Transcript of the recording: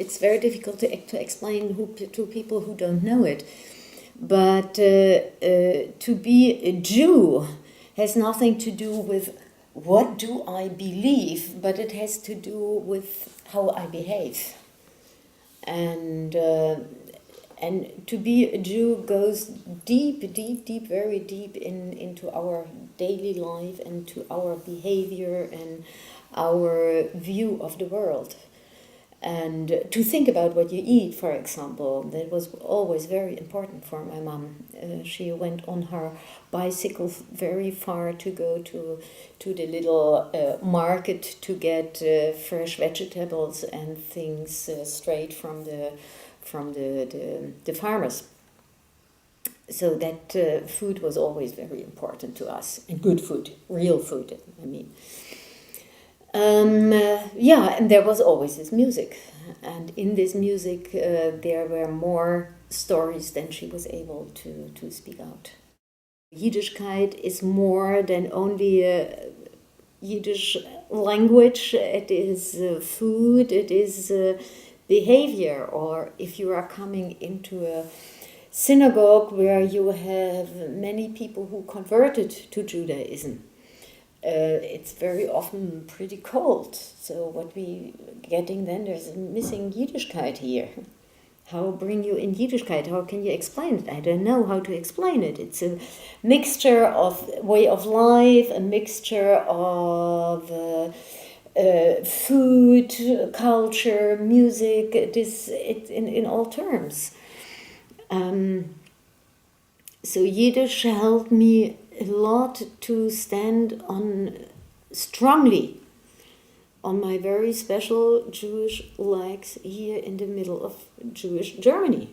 it's very difficult to explain to people who don't know it. But to be a Jew has nothing to do with what do I believe, but it has to do with how I behave. And to be a Jew goes deep, very deep into our daily life and to our behavior and our view of the world. And to think about what you eat, for example, that was always very important for my mom. She went on her bicycle very far to go to the little market to get fresh vegetables and things straight from the farmers. So that food was always very important to us, and good food, real food, I mean. And there was always this music, and in this music there were more stories than she was able to speak out. Yiddishkeit is more than only a Yiddish language. It is food, it is behavior, or if you are coming into a synagogue where you have many people who converted to Judaism, it's very often pretty cold. So what we getting then, there's a missing Yiddishkeit here. How bring you in Yiddishkeit? How can you explain it? I don't know how to explain it. It's a mixture of way of life, a mixture of food, culture, music. It's in all terms. So Yiddish helped me a lot to stand strongly on my very special Jewish legs here in the middle of Jewish Germany.